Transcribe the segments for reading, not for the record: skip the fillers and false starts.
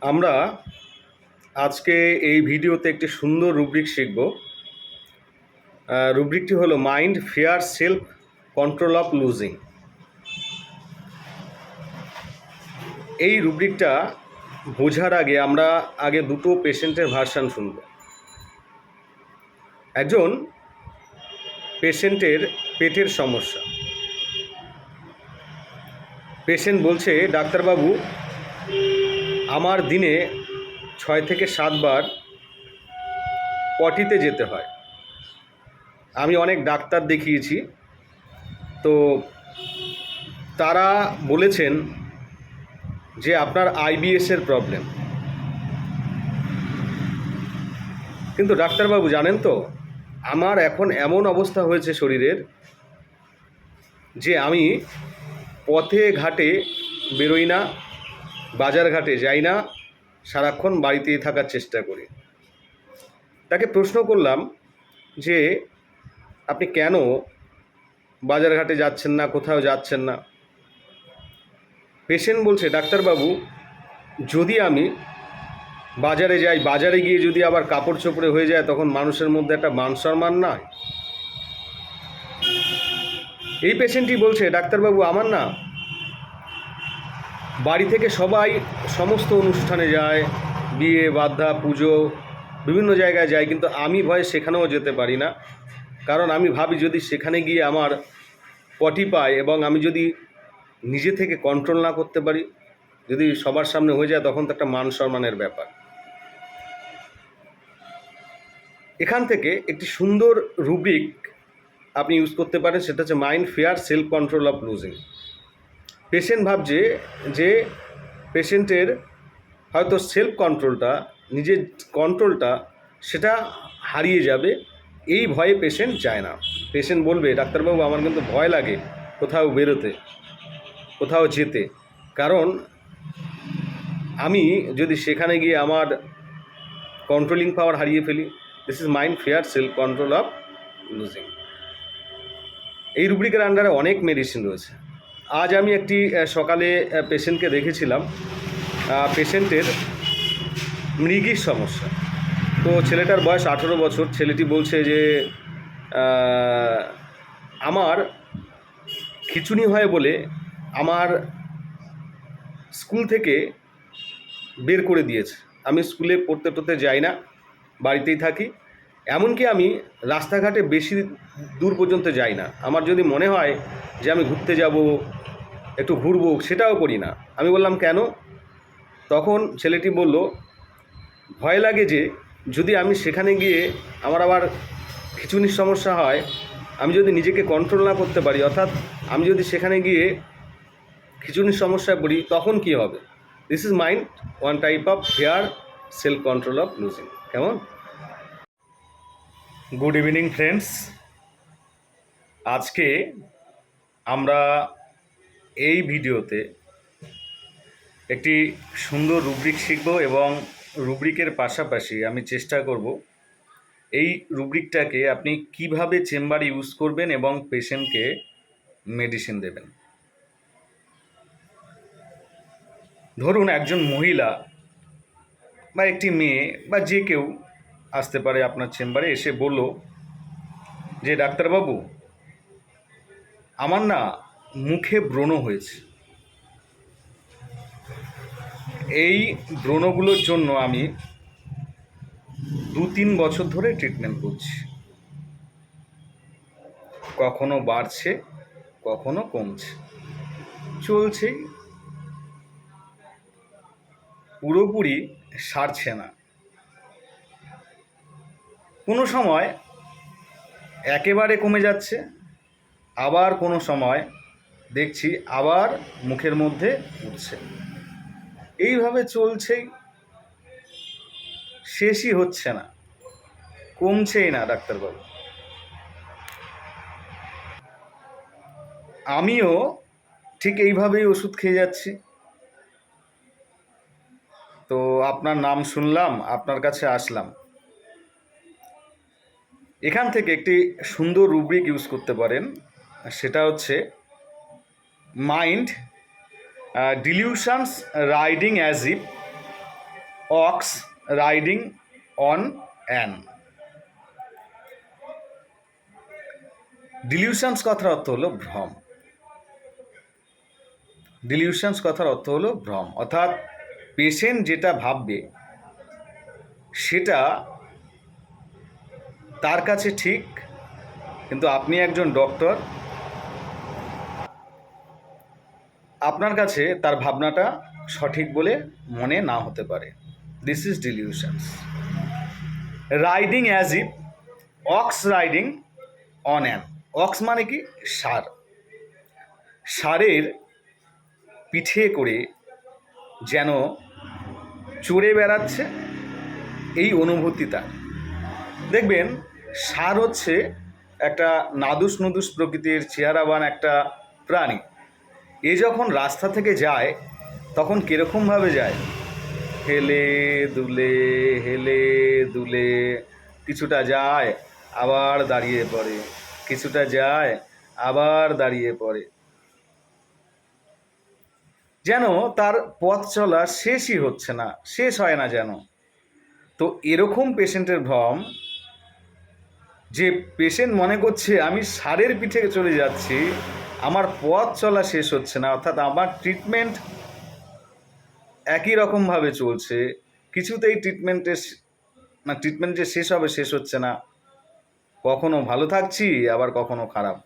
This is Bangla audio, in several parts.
আমরা আজকে এই ভিডিওতে একটি সুন্দর রুব্রিক শিখব। রুব্রিকটি হলো mind, fear, self control of losing. এই রুব্রিকটা বোঝার আগে আমরা দুটো পেশেন্টের ভার্সান শুনব। একজন পেশেন্টের পেটের সমস্যা। পেশেন্ট বলছে, ডাক্তারবাবু, আমার দিনে 6 থেকে 7 বার পটিতে যেতে হয়। আমি অনেক ডাক্তার দেখিয়েছি, তো তারা বলেছেন যে আপনার আইবিএসের প্রবলেম। কিন্তু ডাক্তারবাবু জানেন তো, আমার এখন এমন অবস্থা হয়েছে শরীরের যে আমি পথে ঘাটে বেরোই না, বাজার ঘাটে যাই না, সারাক্ষণ বাড়িতেই থাকার চেষ্টা করি। তাকে প্রশ্ন করলাম যে আপনি কেন বাজার ঘাটে যাচ্ছেন না, কোথাও যাচ্ছেন না? পেশেন্ট বলছে, ডাক্তারবাবু, যদি আমি বাজারে যাই, বাজারে গিয়ে যদি আবার কাপড় চোপড়ে হয়ে যায়, তখন মানুষের মধ্যে একটা মান সম্মান নাই। এই পেশেন্টই বলছে, ডাক্তারবাবু, আমার না বাড়ি থেকে সবাই সমস্ত অনুষ্ঠানে যায়, বিয়ে বাদ্ধা পুজো বিভিন্ন জায়গায় যায়, কিন্তু আমি ভয়ে সেখানেও যেতে পারি না। কারণ আমি ভাবি যদি সেখানে গিয়ে আমার পটি পায় এবং আমি যদি নিজে থেকে কন্ট্রোল না করতে পারি, যদি সবার সামনে হয়ে যায়, তখন তো একটা মান সম্মানের ব্যাপার। এখান থেকে একটি সুন্দর রুব্রিক আপনি ইউজ করতে পারেন, সেটা হচ্ছে mind, fear, self control of losing. Patient ভাবছে যে পেশেন্টের হয়তো সেলফ কন্ট্রোলটা, নিজের কন্ট্রোলটা, সেটা হারিয়ে যাবে। এই ভয়ে পেশেন্ট যায় না। পেশেন্ট বলবে, ডাক্তারবাবু, আমার কিন্তু ভয় লাগে কোথাও বেরোতে, কোথাও যেতে, কারণ আমি যদি সেখানে গিয়ে আমার কন্ট্রোলিং পাওয়ার হারিয়ে ফেলি। This is mind, fear, self control of losing. এই রুব্রিকের আন্ডারে অনেক মেডিসিন রয়েছে। আজ আমি একটি সকালে পেশেন্টকে দেখেছিলাম। পেশেন্টের মৃগীর সমস্যা। তো ছেলেটার বয়স 18 বছর। ছেলেটি বলছে যে আমার খিঁচুনি হয় বলে আমার স্কুল থেকে বের করে দিয়েছে। আমি স্কুলে পড়তে টড়তে যাই না, বাড়িতেই থাকি। এমনকি আমি রাস্তাঘাটে বেশি দূর পর্যন্ত যাই না। আমার যদি মনে হয় যে আমি ঘুরতে যাব, একটু ঘুরবো, সেটাও করি না। আমি বললাম, কেন? তখন ছেলেটি বলল, ভয় লাগে যে যদি আমি সেখানে গিয়ে আমার আবার খিঁচুনির সমস্যা হয়, আমি যদি নিজেকে কন্ট্রোল না করতে পারি, অর্থাৎ আমি যদি সেখানে গিয়ে খিঁচুনির সমস্যায় পড়ি, তখন কি হবে? This is mind, one type of fear, self control of losing. কেমন? Good evening friends. আজকে আমরা এই ভিডিওতে একটি সুন্দর রুব্রিক শিখব এবং রুব্রিকের পাশাপাশি আমি চেষ্টা করব এই রুব্রিকটাকে আপনি কিভাবে চেম্বারে ইউজ করবেন এবং পেশেন্টকে মেডিসিন দেবেন। ধরুন একজন মহিলা বা একটি মেয়ে বা যে কেউ আসতে পারে আপনার চেম্বারে, এসে বলল যে, ডাক্তারবাবু, আমার না মুখে ব্রণ হয়েছে। এই ব্রণগুলোর জন্য আমি 2-3 বছর ধরে ট্রিটমেন্ট করছি। কখনো বাড়ছে, কখনো কমছে, চলছেই, পুরোপুরি সারছে না। কোনো সময় একেবারে কমে যাচ্ছে, আবার কোনো সময় দেখছি আবার মুখের মধ্যে উঠছে। এইভাবে চলছেই, শেষই হচ্ছে না, কমছেই না ডাক্তারবাবু। আমিও ঠিক এইভাবেই ওষুধ খেয়ে যাচ্ছি। তো আপনার নাম শুনলাম, আপনার কাছে আসলাম। এখান থেকে একটি সুন্দর রুব্রিক ইউজ করতে পারেন, সেটা হচ্ছে mind, delusions riding as if ox riding on an. Delusions কথার অর্থ হলো ভ্রম। ডিলিউশনস কথার অর্থ হলো ভ্রম, অর্থাৎ পেশেন্ট যেটা ভাববে সেটা তার কাছে ঠিক, কিন্তু আপনি একজন ডক্টর, আপনার কাছে তার ভাবনাটা সঠিক বলে মনে না হতে পারে। This is delusions. Riding as if, ox riding on an. Ox মানে কি? ষাঁড়। ষাঁড়ের পিঠে করে যেন চড়ে বেড়াচ্ছে, এই অনুভূতি তার। দেখবেন ষাঁড় হচ্ছে একটা নাদুস নুদুস প্রকৃতির চেহারাবান একটা প্রাণী। এ যখন রাস্তা থেকে যায় তখন কীরকমভাবে যায়? হেলে দুলে হেলে দুলে, কিছুটা যায় আবার দাঁড়িয়ে পড়ে, কিছুটা যায় আবার দাঁড়িয়ে পড়ে, যেন তার পথ চলা শেষই হচ্ছে না, শেষ হয় না যেন। তো এরকম পেশেন্টের ভ্রম, যে পেশেন্ট মনে করছে আমি ষাঁড়ের পিঠে চলে যাচ্ছি, আমার পথ চলা শেষ হচ্ছে না, অর্থাৎ আমার ট্রিটমেন্ট একই রকমভাবে চলছে, কিছুতেই ট্রিটমেন্ট যে শেষ হবে শেষ হচ্ছে না, কখনো ভালো থাকছি আবার কখনো খারাপ।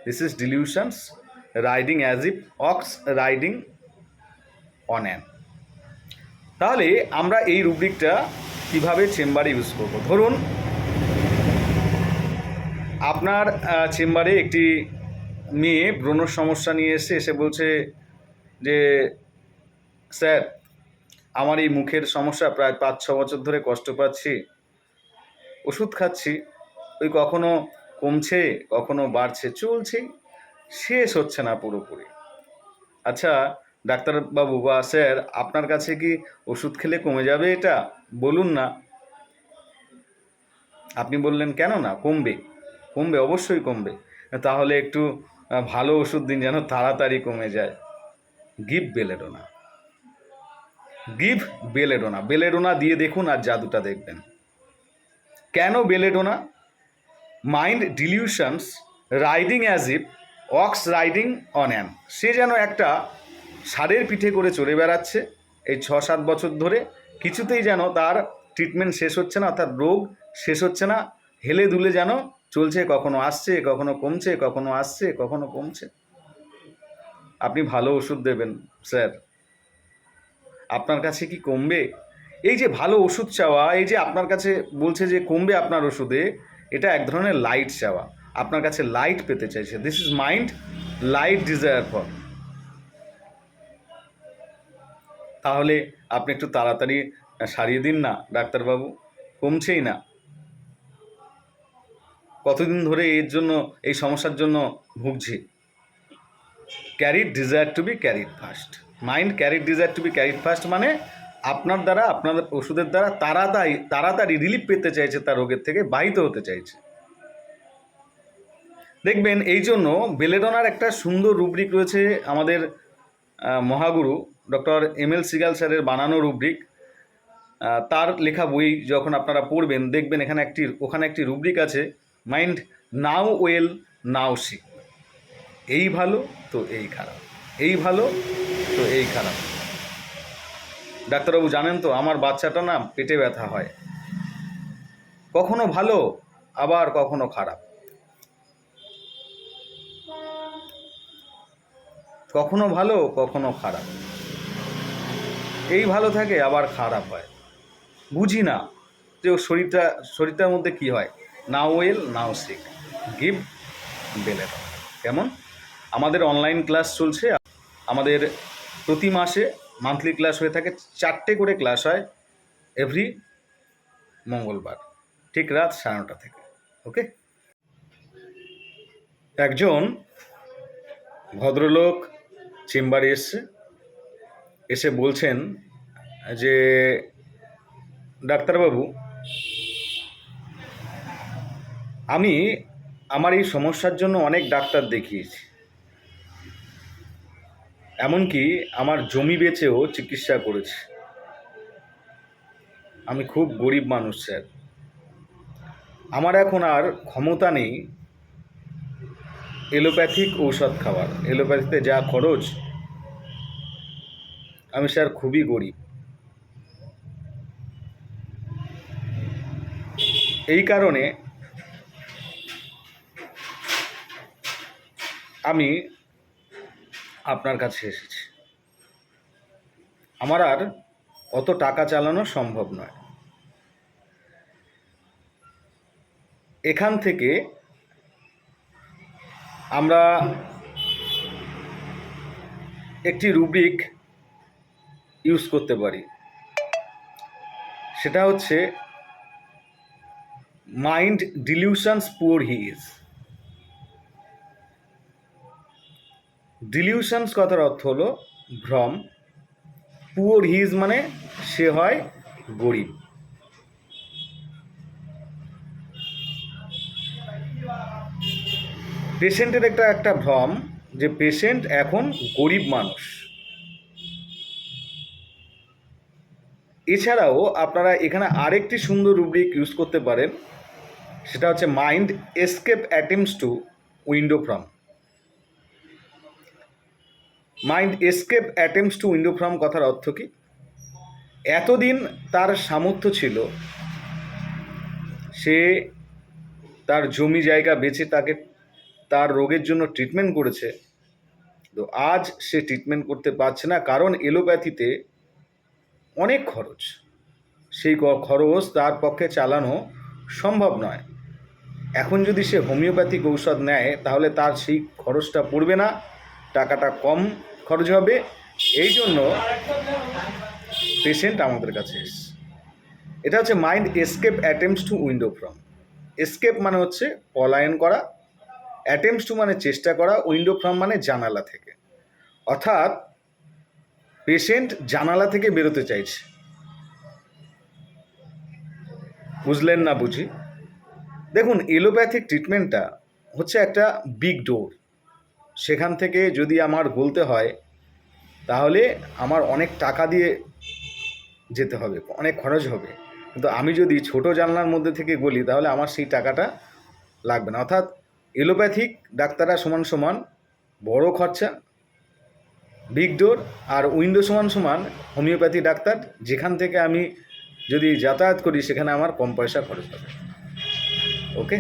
This is delusions, riding as if, ox riding on an. তাহলে আমরা এই রুব্রিকটা কিভাবে চেম্বারে ইউজ করব? ধরুন আপনার চেম্বারে একটি মেয়ে ব্রণ সমস্যা নিয়ে এসে বলছে যে স্যার, আমার এই মুখের সমস্যা প্রায় 5-6 বছর ধরে কষ্ট পাচ্ছি, ওষুধ খাচ্ছি, ওই কখনো কমছে কখনো বাড়ছে, চলছে, শেষ হচ্ছে না পুরোপুরি। আচ্ছা ডাক্তারবাবু বা স্যার, আপনার কাছে কি ওষুধ খেলে কমে যাবে এটা? বলুন না। আপনি বললেন কেন না, কমবে, কমবে, অবশ্যই কমবে। তাহলে একটু ভালো ওষুধ দিন যেন তাড়াতাড়ি কমে যায়। Give belladonna, give belladonna. Belladonna দিয়ে দেখুন আর জাদুটা দেখবেন। কেন belladonna? Mind delusions riding as if, ox riding on an. সে যেন একটা ষাঁড়ের পিঠে করে চলে বেড়াচ্ছে এই 6-7 বছর ধরে, কিছুতেই যেন তার ট্রিটমেন্ট শেষ হচ্ছে না, অর্থাৎ রোগ শেষ হচ্ছে না, হেলে দুলে যেন চলছে, কখনো আসছে কখনো কমছে, কখনো আসছে কখনো কমছে। আপনি ভালো ওষুধ দেবেন স্যার, আপনার কাছে কি কমবে? এই যে ভালো ওষুধ চাওয়া, এই যে আপনার কাছে বলছে যে কমবে আপনার ওষুধে, এটা এক ধরনের লাইট চাওয়া, আপনার কাছে লাইট পেতে চাইছে। This is mind light desire for. তাহলে আপনি একটু তাড়াতাড়ি সারিয়ে দিন না ডাক্তারবাবু, কমছেই না। কতদিন ধরে এর জন্য, এই সমস্যার জন্য ভুগছি। Carried desire to be carried fast. Mind carried desire to be carried fast মানে আপনার দ্বারা, আপনাদের ওষুধের দ্বারা তাড়াতাড়ি রিলিফ পেতে চাইছে, তার রোগের থেকে বাহিত হতে চাইছে। দেখবেন এই জন্য বেলেডোনার একটা সুন্দর রুব্রিক রয়েছে, আমাদের মহাগুরু ডক্টর এম.এল. সিগাল স্যারের বানানো রুব্রিক। তার লেখা বই যখন আপনারা পড়বেন দেখবেন ওখানে একটি রুব্রিক আছে, মাইন্ড নাও ওয়েল নাও সিক। এই ভালো তো এই খারাপ, এই ভালো তো এই খারাপ। ডাক্তারবাবু জানেন তো, আমার বাচ্চাটা না পেটে ব্যথা হয়, কখনো ভালো আবার কখনো খারাপ, কখনো ভালো কখনো খারাপ, এই ভালো থাকে আবার খারাপ হয়, বুঝি না যে ওর শরীরটার মধ্যে কি হয়। Now well now sick, give belladonna. কেমন? আমাদের অনলাইন ক্লাস চলছে, আমাদের প্রতি মাসে মান্থলি ক্লাস হয়ে থাকে, 4টে করে ক্লাস হয় এভরি মঙ্গলবার, ঠিক রাত 9:30 থেকে। ওকে। একজন ভদ্রলোক চেম্বারে এসে বলছেন যে ডাক্তারবাবু, আমি আমার এই সমস্যার জন্য অনেক ডাক্তার দেখিয়েছি, এমনকি আমার জমি বেচেও চিকিৎসা করেছি, আমি খুব গরিব মানুষ স্যার, আমার এখন আর ক্ষমতা নেই এলোপ্যাথিক ঔষধ খাওয়ার, এলোপ্যাথিতে যা খরচ, আমি স্যার খুবই গরিব। এই কারণে আমি আপনার কাছে এসেছি। আমার আর অত টাকা চালানো সম্ভব নয়। এখান থেকে আমরা একটি রুব্রিক ইউজ করতে পারি, সেটা হচ্ছে মাইন্ড ডিলিউশনস পুয়ার হি ইজ। ডিলিউশনস কথার অর্থ হলো ভ্রম, পুয়ার হি ইজ মানে সে হয় গরিব। পেশেন্টের একটা ভ্রম যে পেশেন্ট এখন গরিব মানুষ। এছাড়াও আপনারা এখানে আরেকটি সুন্দর রুব্রিক ইউজ করতে পারেন, সেটা হচ্ছে mind escape attempts to window from. Mind escape attempts to window from কথার অর্থ কি? এতদিন তার সামর্থ্য ছিল, সে তার জমি জায়গা বেচে তাকে তার রোগের জন্য ট্রিটমেন্ট করেছে, তো আজ সে ট্রিটমেন্ট করতে পারছে না, কারণ এলোপ্যাথিতে অনেক খরচ, সেই খরচ তার পক্ষে চালানো সম্ভব নয়। এখন যদি সে হোমিওপ্যাথিক ঔষধ নেয় তাহলে তার সেই খরচটা পড়বে না, টাকাটা কম খরচ হবে। এই জন্য পেশেন্ট আমাদের কাছে এসছে। এটা হচ্ছে mind escape attempts to window from. Escape মানে হচ্ছে পলায়ন করা, অ্যাটেম্পটস টু মানে চেষ্টা করা, উইন্ডো ফ্রম মানে জানালা থেকে। অর্থাৎ পেশেন্ট জানালা থেকে বেরোতে চাইছে। বুঝলেন না বুঝি? দেখুন, এলোপ্যাথিক ট্রিটমেন্টটা হচ্ছে একটা বিগ ডোর। সেখান থেকে যদি আমার বলতে হয় তাহলে আমার অনেক টাকা দিয়ে যেতে হবে, অনেক খরচ হবে। কিন্তু আমি যদি ছোট জানলার মধ্যে থেকে বলি তাহলে আমার সেই টাকাটা লাগবে না। অর্থাৎ এলোপ্যাথিক ডাক্তাররা সমান সমান বড় খরচা, বিগ ডোর, আর উইন্ডো সমান সমান হোমিওপ্যাথি ডাক্তার, যেখান থেকে আমি যদি যাতায়াত করি সেখানে আমার কম পয়সা খরচ হবে। ওকে।